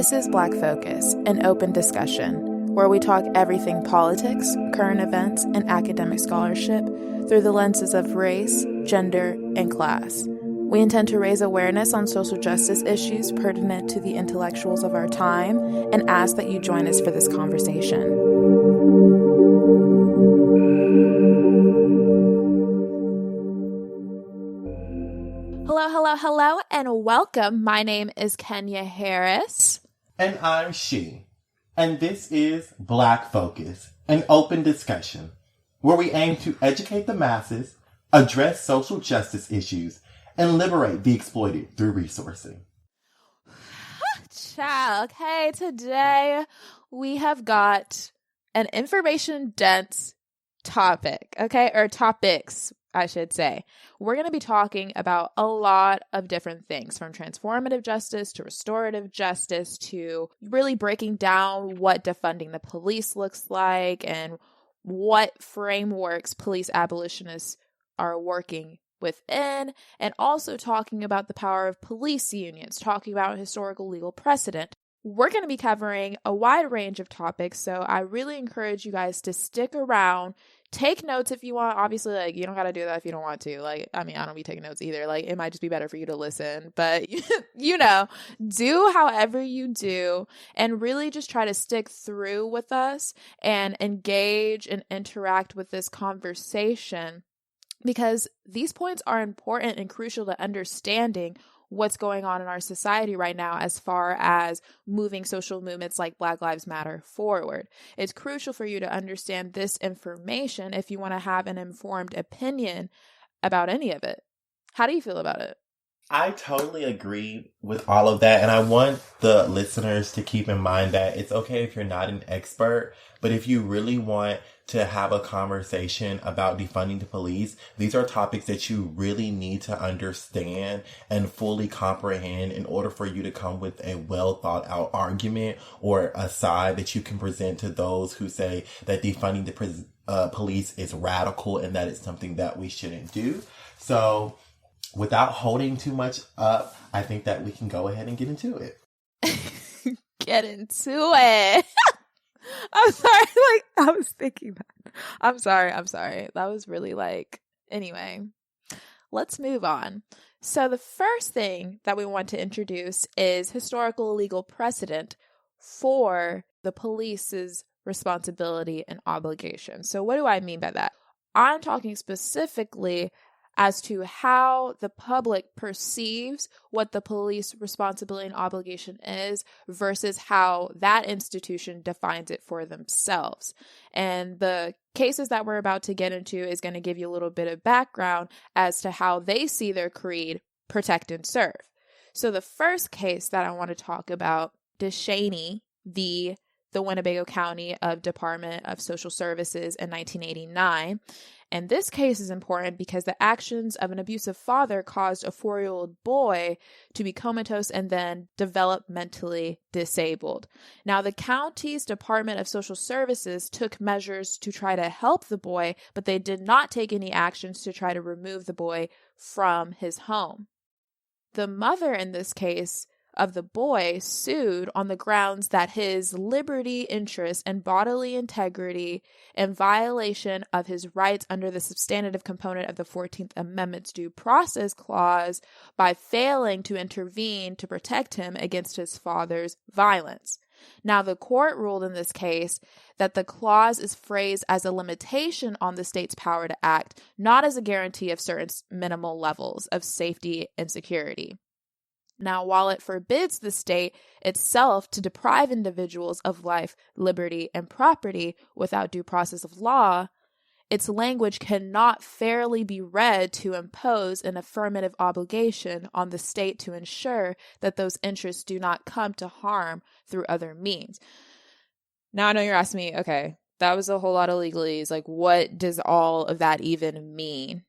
This is Black Focus, an open discussion where we talk everything politics, current events, and academic scholarship through the lenses of race, gender, and class. We intend to raise awareness on social justice issues pertinent to the intellectuals of our time and ask that you join us for this conversation. Hello, and welcome. My name is Kenya Harris. And I'm She. And this is Black Focus, an open discussion where we aim to educate the masses, address social justice issues, and liberate the exploited through resourcing. Child, okay, today we have got an information-dense topic, okay? Or topics, I should say. We're going to be talking about a lot of different things, from transformative justice to restorative justice to really breaking down what defunding the police looks like and what frameworks police abolitionists are working within, and also talking about the power of police unions, talking about historical legal precedent. We're going to be covering a wide range of topics, so I really encourage you guys to stick around. Take notes if you want. Obviously, you don't got to do that if you don't want to. I don't be taking notes either. It might just be better for you to listen. But, do however you do and really just try to stick through with us and engage and interact with this conversation, because these points are important and crucial to understanding what's going on in our society right now as far as moving social movements like Black Lives Matter forward. It's crucial for you to understand this information if you want to have an informed opinion about any of it. How do you feel about it? I totally agree with all of that. And I want the listeners to keep in mind that it's okay if you're not an expert, but if you really want to have a conversation about defunding the police, these are topics that you really need to understand and fully comprehend in order for you to come with a well thought out argument or a side that you can present to those who say that defunding the police is radical and that it's something that we shouldn't do. So without holding too much up, I think that we can go ahead and get into it. Get into it. I'm sorry. I was thinking that. I'm sorry. That was really anyway, let's move on. So the first thing that we want to introduce is historical legal precedent for the police's responsibility and obligation. So what do I mean by that? I'm talking specifically as to how the public perceives what the police responsibility and obligation is versus how that institution defines it for themselves. And the cases that we're about to get into is going to give you a little bit of background as to how they see their creed, protect and serve. So the first case that I want to talk about, DeShaney v. the Winnebago County Department of Social Services in 1989. And this case is important because the actions of an abusive father caused a 4-year-old boy to be comatose and then developmentally disabled. Now, the county's Department of Social Services took measures to try to help the boy, but they did not take any actions to try to remove the boy from his home. The mother in this case of the boy sued on the grounds that his liberty interest and bodily integrity in violation of his rights under the substantive component of the 14th Amendment's due process clause by failing to intervene to protect him against his father's violence. Now, the court ruled in this case that the clause is phrased as a limitation on the state's power to act, not as a guarantee of certain minimal levels of safety and security. Now, while it forbids the state itself to deprive individuals of life, liberty, and property without due process of law, its language cannot fairly be read to impose an affirmative obligation on the state to ensure that those interests do not come to harm through other means. Now, I know you're asking me, okay, that was a whole lot of legalese. What does all of that even mean?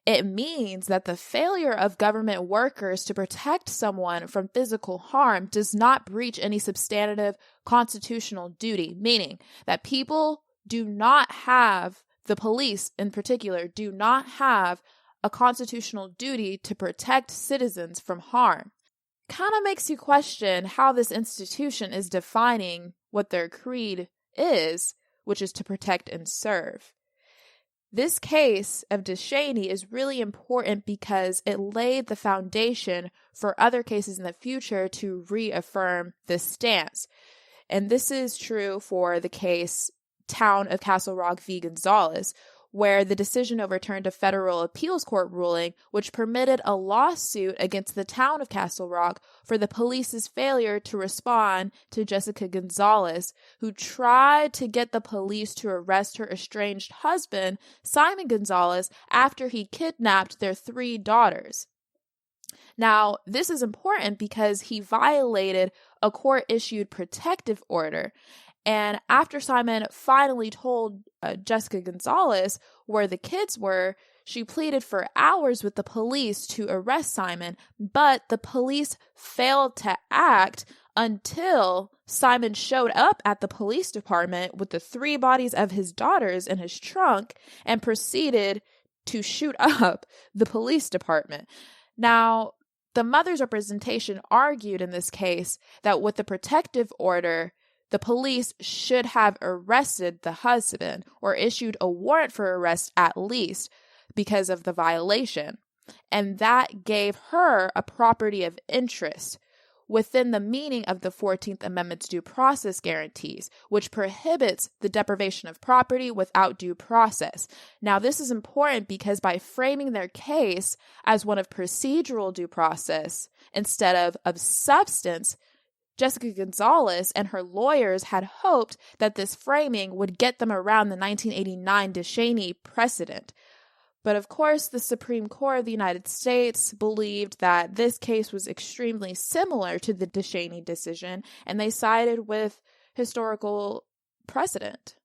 It means that the failure of government workers to protect someone from physical harm does not breach any substantive constitutional duty, meaning that people do not have, the police in particular, do not have a constitutional duty to protect citizens from harm. kind of makes you question how this institution is defining what their creed is, which is to protect and serve. This case of DeShaney is really important because it laid the foundation for other cases in the future to reaffirm this stance. And this is true for the case Town of Castle Rock v. Gonzalez, where the decision overturned a federal appeals court ruling which permitted a lawsuit against the town of Castle Rock for the police's failure to respond to Jessica Gonzalez, who tried to get the police to arrest her estranged husband, Simon Gonzalez, after he kidnapped their 3 daughters. Now, this is important because he violated a court-issued protective order. And after Simon finally told Jessica Gonzalez where the kids were, she pleaded for hours with the police to arrest Simon, but the police failed to act until Simon showed up at the police department with the 3 bodies of his daughters in his trunk and proceeded to shoot up the police department. Now, the mother's representation argued in this case that with the protective order, the police should have arrested the husband or issued a warrant for arrest at least because of the violation. And that gave her a property of interest within the meaning of the 14th Amendment's due process guarantees, which prohibits the deprivation of property without due process. Now, this is important because by framing their case as one of procedural due process instead of substance, Jessica Gonzalez and her lawyers had hoped that this framing would get them around the 1989 DeShaney precedent. But of course, the Supreme Court of the United States believed that this case was extremely similar to the DeShaney decision, and they sided with historical precedent.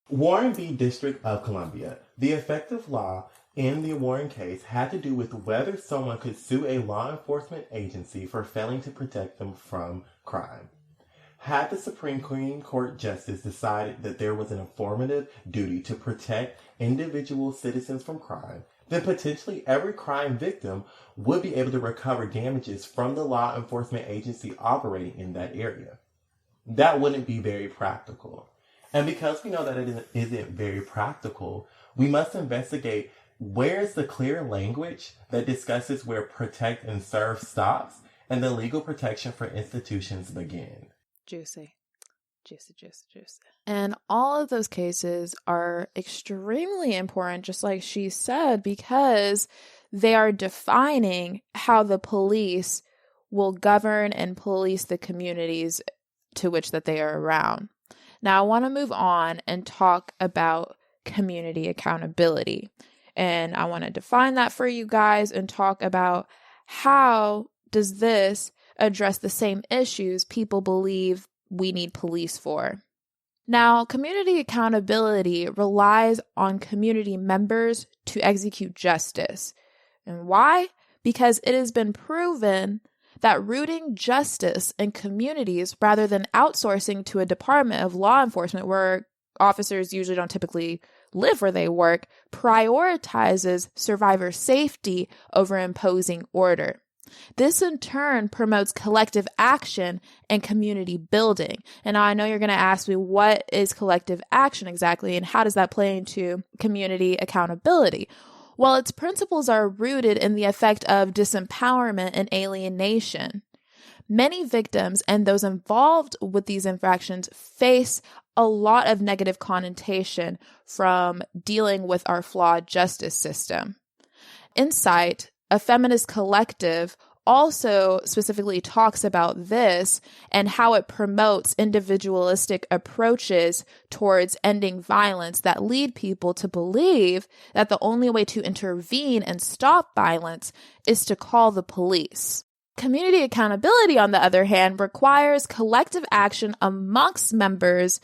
Warren v. District of Columbia. The effective law in the Warren case had to do with whether someone could sue a law enforcement agency for failing to protect them from crime. Had the Supreme Court Justice decided that there was an affirmative duty to protect individual citizens from crime, then potentially every crime victim would be able to recover damages from the law enforcement agency operating in that area. That wouldn't be very practical. And because we know that it isn't very practical, we must investigate where is the clear language that discusses where protect and serve stops and the legal protection for institutions begin. Juicy. And all of those cases are extremely important, just like she said, because they are defining how the police will govern and police the communities to which that they are around. Now, I want to move on and talk about community accountability. And I want to define that for you guys and talk about how does this address the same issues people believe we need police for. Now, community accountability relies on community members to execute justice. And why? Because it has been proven that rooting justice in communities rather than outsourcing to a department of law enforcement where officers usually don't typically live where they work, prioritizes survivor safety over imposing order. This in turn promotes collective action and community building. And now I know you're going to ask me, what is collective action exactly, and how does that play into community accountability? Well, its principles are rooted in the effect of disempowerment and alienation. Many victims and those involved with these infractions face a lot of negative connotation from dealing with our flawed justice system. Insight, a feminist collective, also specifically talks about this and how it promotes individualistic approaches towards ending violence that lead people to believe that the only way to intervene and stop violence is to call the police. Community accountability, on the other hand, requires collective action amongst members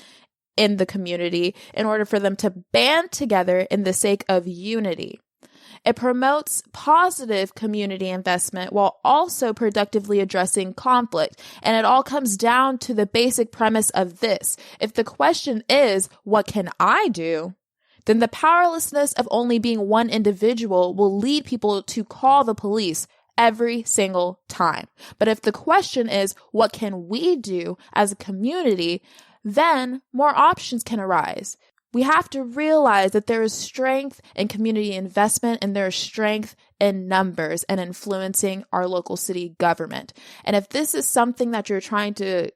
in the community in order for them to band together in the sake of unity. It promotes positive community investment while also productively addressing conflict. And it all comes down to the basic premise of this. If the question is, what can I do? Then the powerlessness of only being one individual will lead people to call the police every single time. But if the question is, what can we do as a community, then more options can arise. We have to realize that there is strength in community investment and there is strength in numbers and influencing our local city government. And if this is something that you're trying to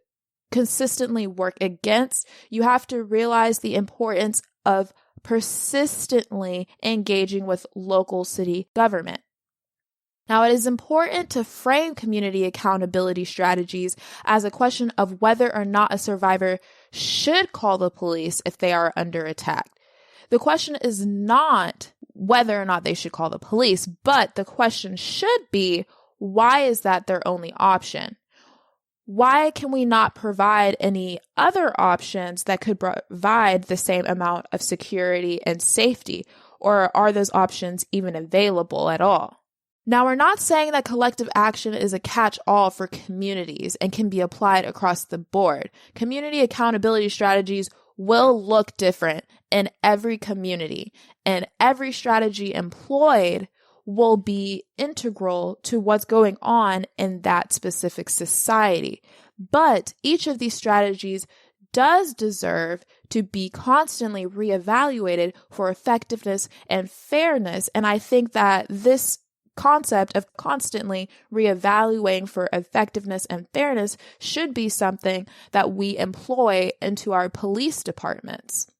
consistently work against, you have to realize the importance of persistently engaging with local city government. Now, it is important to frame community accountability strategies as a question of whether or not a survivor should call the police if they are under attack. The question is not whether or not they should call the police, but the question should be, why is that their only option? Why can we not provide any other options that could provide the same amount of security and safety? Or are those options even available at all? Now, we're not saying that collective action is a catch-all for communities and can be applied across the board. Community accountability strategies will look different in every community, and every strategy employed will be integral to what's going on in that specific society. But each of these strategies does deserve to be constantly reevaluated for effectiveness and fairness, and I think that this concept of constantly reevaluating for effectiveness and fairness should be something that we employ into our police departments.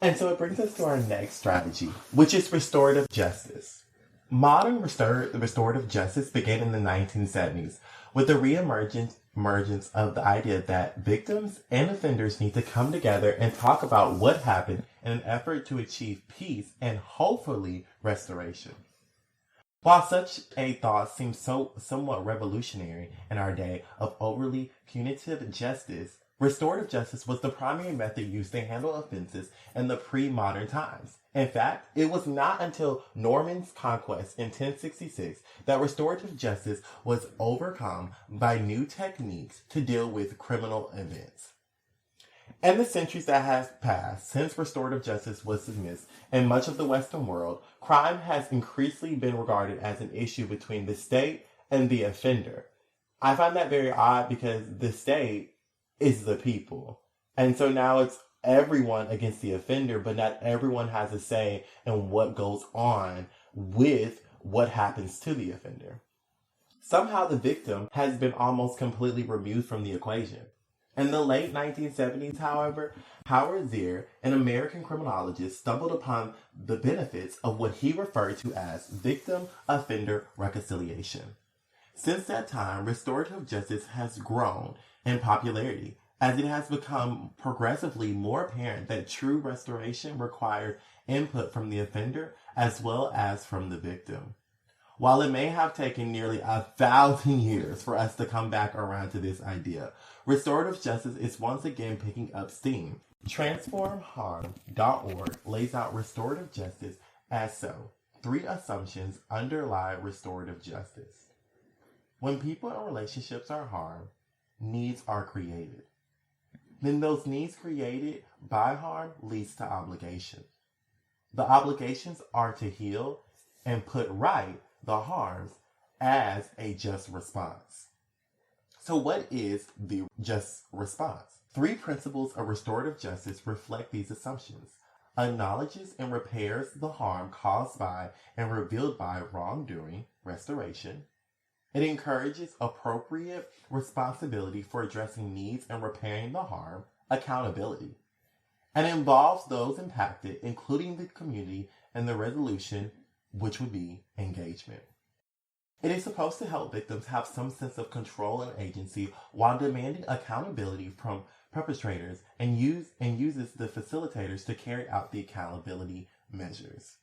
And so it brings us to our next strategy, which is restorative justice. Modern restorative justice began in the 1970s with the reemergence of the idea that victims and offenders need to come together and talk about what happened in an effort to achieve peace and hopefully restoration. While such a thought seems somewhat revolutionary in our day of overly punitive justice, restorative justice was the primary method used to handle offenses in the pre-modern times. In fact, it was not until Norman's conquest in 1066 that restorative justice was overcome by new techniques to deal with criminal events. In the centuries that have passed since restorative justice was dismissed in much of the Western world, crime has increasingly been regarded as an issue between the state and the offender. I find that very odd because the state is the people. And so now it's everyone against the offender, but not everyone has a say in what goes on with what happens to the offender. Somehow the victim has been almost completely removed from the equation. In the late 1970s, however, Howard Zierr, an American criminologist, stumbled upon the benefits of what he referred to as victim-offender reconciliation. Since that time, restorative justice has grown in popularity, as it has become progressively more apparent that true restoration requires input from the offender as well as from the victim. While it may have taken nearly 1,000 years for us to come back around to this idea, restorative justice is once again picking up steam. Transformharm.org lays out restorative justice as so. 3 assumptions underlie restorative justice. When people and relationships are harmed, needs are created. Then those needs created by harm leads to obligation. The obligations are to heal and put right the harms as a just response. So what is the just response? 3 principles of restorative justice reflect these assumptions. Acknowledges and repairs the harm caused by and revealed by wrongdoing, restoration. It encourages appropriate responsibility for addressing needs and repairing the harm, accountability. And involves those impacted, including the community, in the resolution, which would be engagement. It is supposed to help victims have some sense of control and agency while demanding accountability from perpetrators and uses the facilitators to carry out the accountability measures.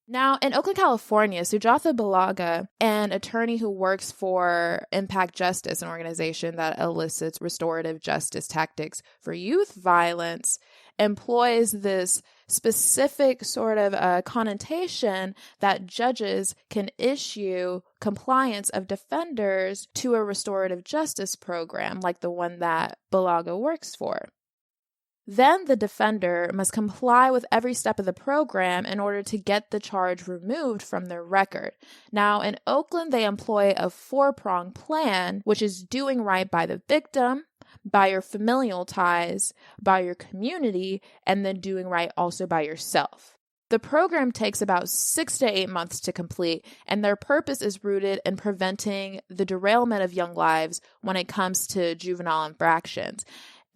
Now, in Oakland, California, Sujatha Balaga, an attorney who works for Impact Justice, an organization that elicits restorative justice tactics for youth violence, employs this specific sort of connotation that judges can issue compliance of defenders to a restorative justice program like the one that Balaga works for. Then the defender must comply with every step of the program in order to get the charge removed from their record. Now, in Oakland, they employ a 4-pronged plan, which is doing right by the victim, by your familial ties, by your community, and then doing right also by yourself. The program takes about 6 to 8 months to complete, and their purpose is rooted in preventing the derailment of young lives when it comes to juvenile infractions.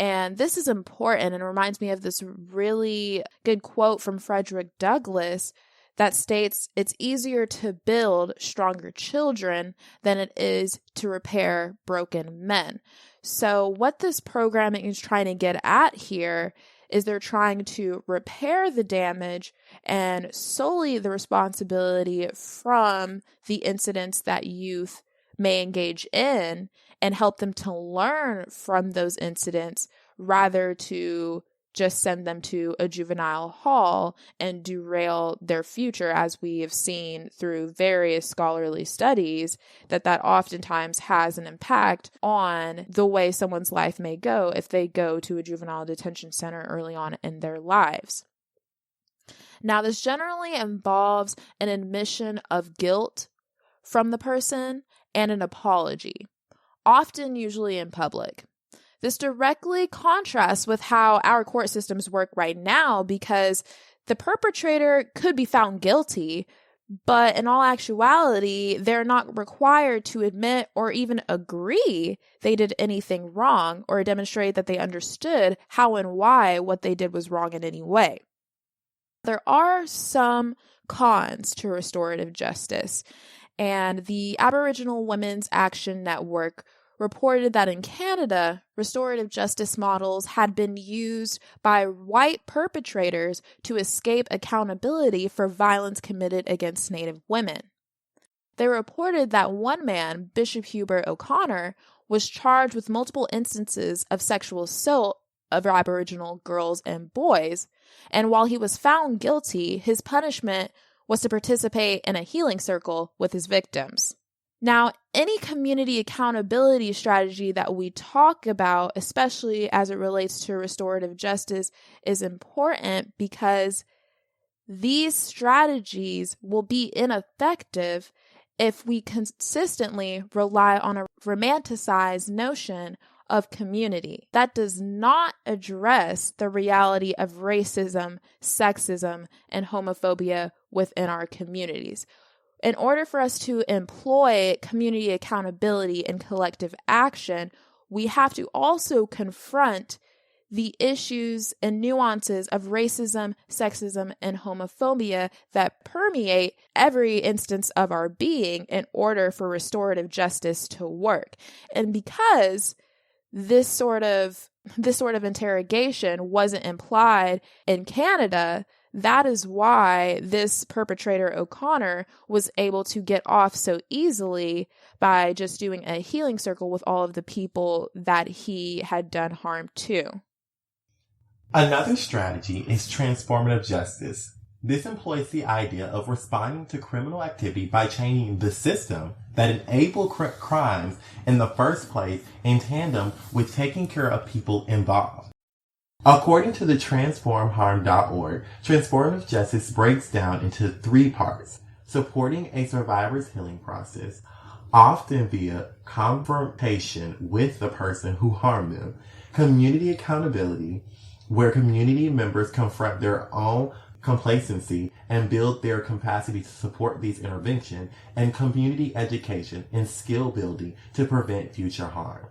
And this is important and reminds me of this really good quote from Frederick Douglass that states, "It's easier to build stronger children than it is to repair broken men." So what this programming is trying to get at here is they're trying to repair the damage and solely the responsibility from the incidents that youth may engage in and help them to learn from those incidents rather to just send them to a juvenile hall and derail their future, as we have seen through various scholarly studies, that oftentimes has an impact on the way someone's life may go if they go to a juvenile detention center early on in their lives. Now, this generally involves an admission of guilt from the person and an apology, often usually in public. This directly contrasts with how our court systems work right now, because the perpetrator could be found guilty, but in all actuality, they're not required to admit or even agree they did anything wrong or demonstrate that they understood how and why what they did was wrong in any way. There are some cons to restorative justice, and the Aboriginal Women's Action Network reported that in Canada, restorative justice models had been used by white perpetrators to escape accountability for violence committed against Native women. They reported that one man, Bishop Hubert O'Connor, was charged with multiple instances of sexual assault of Aboriginal girls and boys, and while he was found guilty, his punishment was to participate in a healing circle with his victims. Now, any community accountability strategy that we talk about, especially as it relates to restorative justice, is important because these strategies will be ineffective if we consistently rely on a romanticized notion of community. That does not address the reality of racism, sexism, and homophobia within our communities. In order for us to employ community accountability and collective action, we have to also confront the issues and nuances of racism, sexism, and homophobia that permeate every instance of our being in order for restorative justice to work. And because this sort of interrogation wasn't implied in Canada, that is why this perpetrator O'Connor was able to get off so easily by just doing a healing circle with all of the people that he had done harm to. Another strategy is transformative justice. This employs the idea of responding to criminal activity by changing the system that enabled crimes in the first place in tandem with taking care of people involved. According to the transformharm.org, transformative justice breaks down into 3 parts: supporting a survivor's healing process, often via confrontation with the person who harmed them; community accountability, where community members confront their own complacency and build their capacity to support these interventions; and community education and skill building to prevent future harm.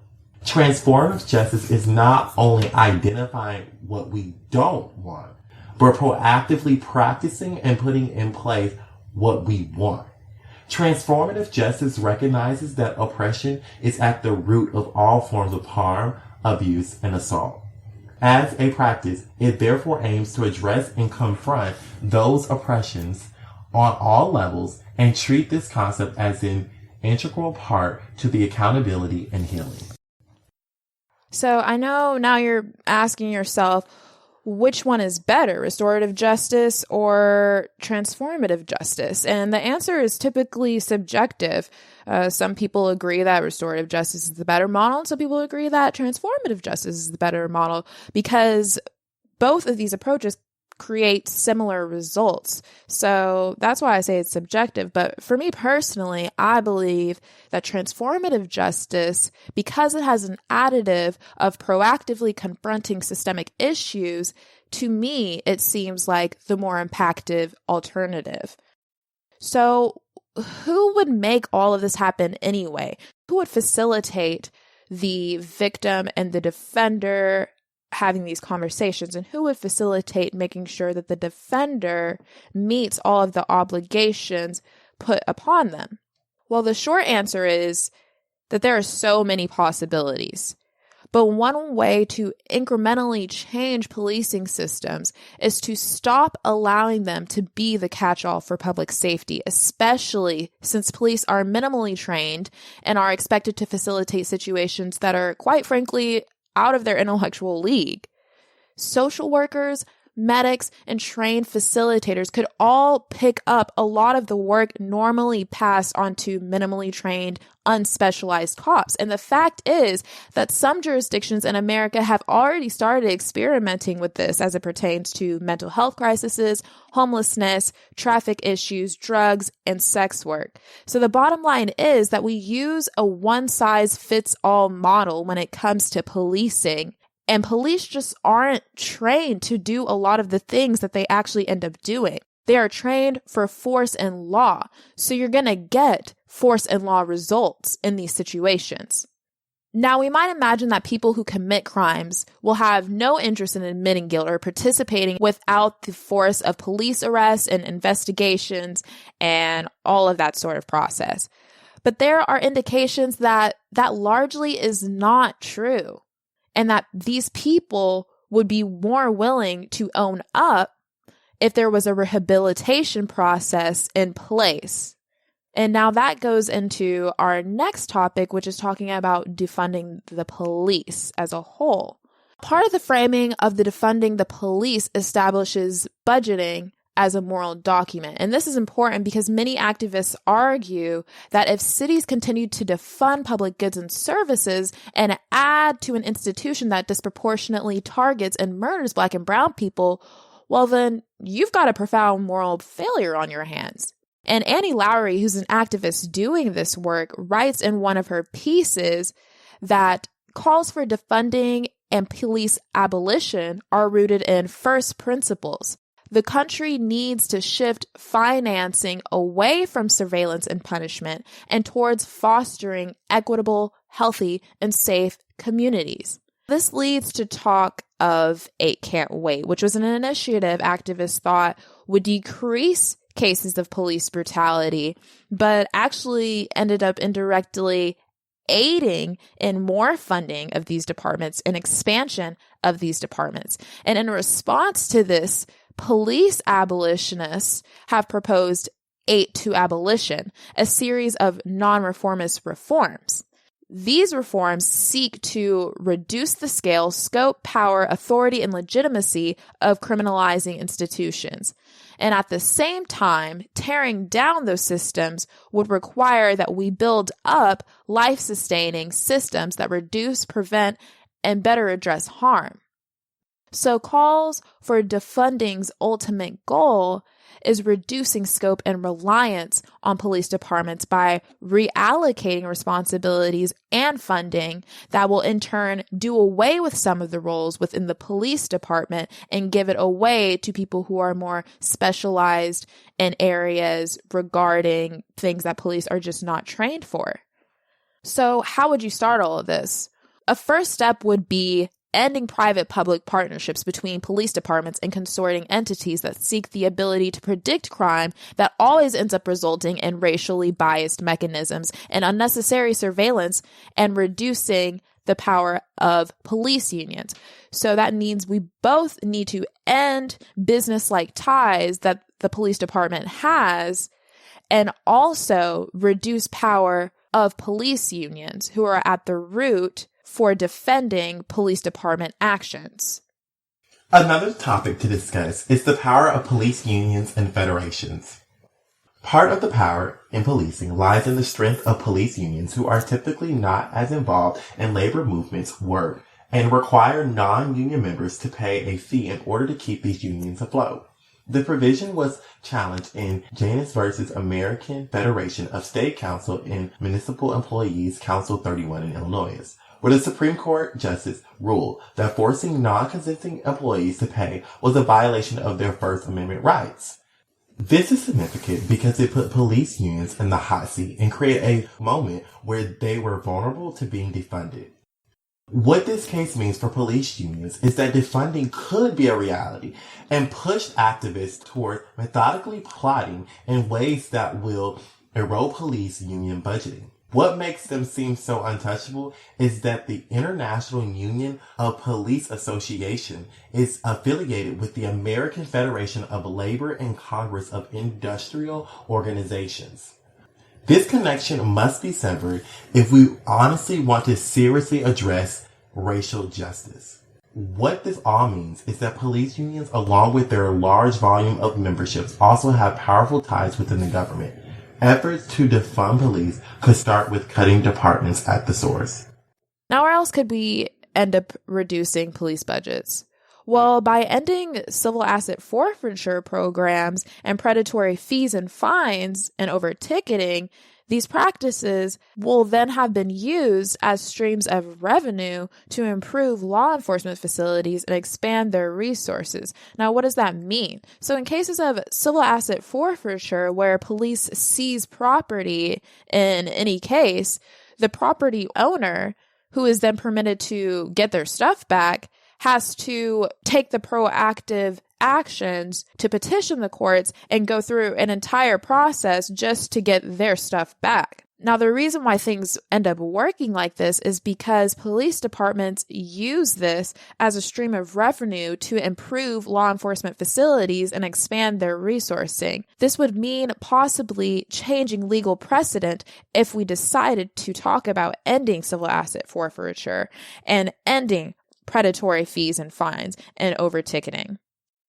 Transformative justice is not only identifying what we don't want, but proactively practicing and putting in place what we want. Transformative justice recognizes that oppression is at the root of all forms of harm, abuse, and assault. As a practice, it therefore aims to address and confront those oppressions on all levels and treat this concept as an integral part to the accountability and healing. So I know now you're asking yourself, which one is better, restorative justice or transformative justice? And the answer is typically subjective. Some people agree that restorative justice is the better model, and some people agree that transformative justice is the better model, because both of these approaches create similar results. So that's why I say it's subjective. But for me personally, I believe that transformative justice, because it has an additive of proactively confronting systemic issues, to me, it seems like the more impactful alternative. So who would make all of this happen anyway? Who would facilitate the victim and the defender having these conversations, and who would facilitate making sure that the defender meets all of the obligations put upon them? Well, the short answer is that there are so many possibilities. But one way to incrementally change policing systems is to stop allowing them to be the catch-all for public safety, especially since police are minimally trained and are expected to facilitate situations that are, quite frankly, out of their intellectual league. Social workers, medics, and trained facilitators could all pick up a lot of the work normally passed on to minimally trained, unspecialized cops. And the fact is that some jurisdictions in America have already started experimenting with this as it pertains to mental health crises, homelessness, traffic issues, drugs, and sex work. So the bottom line is that we use a one-size-fits-all model when it comes to policing. And police just aren't trained to do a lot of the things that they actually end up doing. They are trained for force and law. So you're going to get force and law results in these situations. Now, we might imagine that people who commit crimes will have no interest in admitting guilt or participating without the force of police arrests and investigations and all of that sort of process. But there are indications that that largely is not true, and that these people would be more willing to own up if there was a rehabilitation process in place. And now that goes into our next topic, which is talking about defunding the police as a whole. Part of the framing of the defunding the police establishes budgeting as a moral document. And this is important because many activists argue that if cities continue to defund public goods and services and add to an institution that disproportionately targets and murders Black and brown people, well, then you've got a profound moral failure on your hands. And Annie Lowry, who's an activist doing this work, writes in one of her pieces that calls for defunding and police abolition are rooted in first principles. The country needs to shift financing away from surveillance and punishment and towards fostering equitable, healthy, and safe communities. This leads to talk of 8 Can't Wait, which was an initiative activists thought would decrease cases of police brutality, but actually ended up indirectly aiding in more funding of these departments and expansion of these departments. And in response to this, police abolitionists have proposed 8 to Abolition, a series of non-reformist reforms. These reforms seek to reduce the scale, scope, power, authority, and legitimacy of criminalizing institutions. And at the same time, tearing down those systems would require that we build up life-sustaining systems that reduce, prevent, and better address harm. So calls for defunding's ultimate goal is reducing scope and reliance on police departments by reallocating responsibilities and funding that will in turn do away with some of the roles within the police department and give it away to people who are more specialized in areas regarding things that police are just not trained for. So how would you start all of this? A first step would be ending private-public partnerships between police departments and consorting entities that seek the ability to predict crime that always ends up resulting in racially biased mechanisms and unnecessary surveillance, and reducing the power of police unions. So that means we both need to end business-like ties that the police department has, and also reduce power of police unions who are at the root for defending police department actions. Another topic to discuss is the power of police unions and federations. Part of the power in policing lies in the strength of police unions, who are typically not as involved in labor movements' work and require non-union members to pay a fee in order to keep these unions afloat. The provision was challenged in Janus versus American Federation of State Council and Municipal Employees Council 31 in Illinois, where the Supreme Court justice ruled that forcing non-consenting employees to pay was a violation of their First Amendment rights. This is significant because it put police unions in the hot seat and created a moment where they were vulnerable to being defunded. What this case means for police unions is that defunding could be a reality and pushed activists toward methodically plotting in ways that will erode police union budgeting. What makes them seem so untouchable is that the International Union of Police Association is affiliated with the American Federation of Labor and Congress of Industrial Organizations. This connection must be severed if we honestly want to seriously address racial justice. What this all means is that police unions, along with their large volume of memberships, also have powerful ties within the government. Efforts to defund police could start with cutting departments at the source. Now, where else could we end up reducing police budgets? Well, by ending civil asset forfeiture programs and predatory fees and fines and over-ticketing, these practices will then have been used as streams of revenue to improve law enforcement facilities and expand their resources. Now, what does that mean? So in cases of civil asset forfeiture, where police seize property in any case, the property owner, who is then permitted to get their stuff back, has to take the proactive actions to petition the courts and go through an entire process just to get their stuff back. Now, the reason why things end up working like this is because police departments use this as a stream of revenue to improve law enforcement facilities and expand their resourcing. This would mean possibly changing legal precedent if we decided to talk about ending civil asset forfeiture and ending predatory fees and fines and over-ticketing.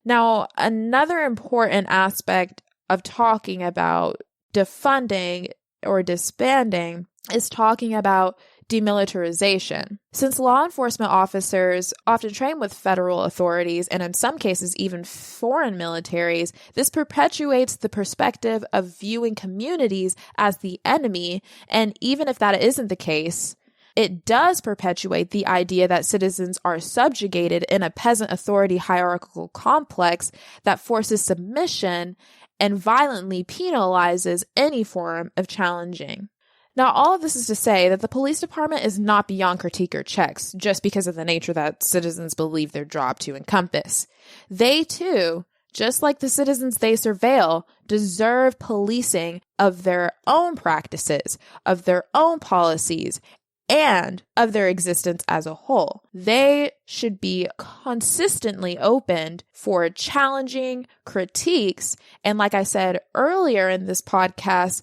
Now, another important aspect of talking about defunding or disbanding is talking about demilitarization. Since law enforcement officers often train with federal authorities and in some cases even foreign militaries, this perpetuates the perspective of viewing communities as the enemy, and even if that isn't the case, it does perpetuate the idea that citizens are subjugated in a peasant authority hierarchical complex that forces submission and violently penalizes any form of challenging. Now, all of this is to say that the police department is not beyond critique or checks just because of the nature that citizens believe their job to encompass. They too, just like the citizens they surveil, deserve policing of their own practices, of their own policies, and of their existence as a whole. They should be consistently opened for challenging critiques. And like I said earlier in this podcast,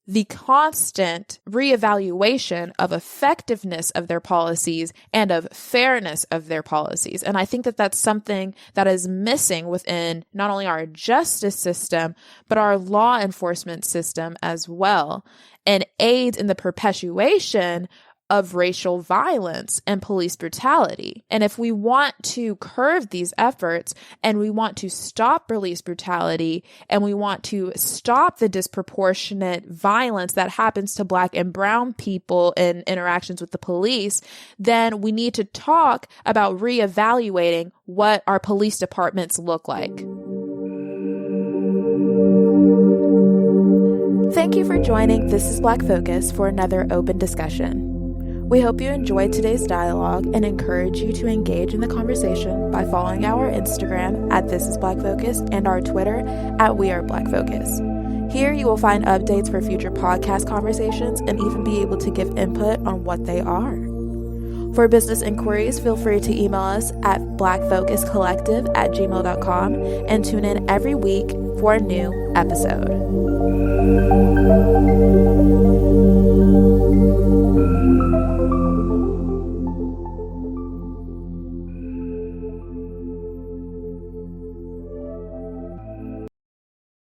the constant reevaluation of effectiveness of their policies and of fairness of their policies. And I think that that's something that is missing within not only our justice system, but our law enforcement system as well, and aids in the perpetuation of racial violence and police brutality. And if we want to curb these efforts and we want to stop police brutality and we want to stop the disproportionate violence that happens to Black and brown people in interactions with the police, then we need to talk about reevaluating what our police departments look like. Thank you for joining This is Black Focus for another open discussion. We hope you enjoyed today's dialogue and encourage you to engage in the conversation by following our Instagram at This is Black Focus and our Twitter at We Are Black Focus. Here you will find updates for future podcast conversations and even be able to give input on what they are. For business inquiries, feel free to email us at blackfocuscollective@gmail.com and tune in every week for a new episode.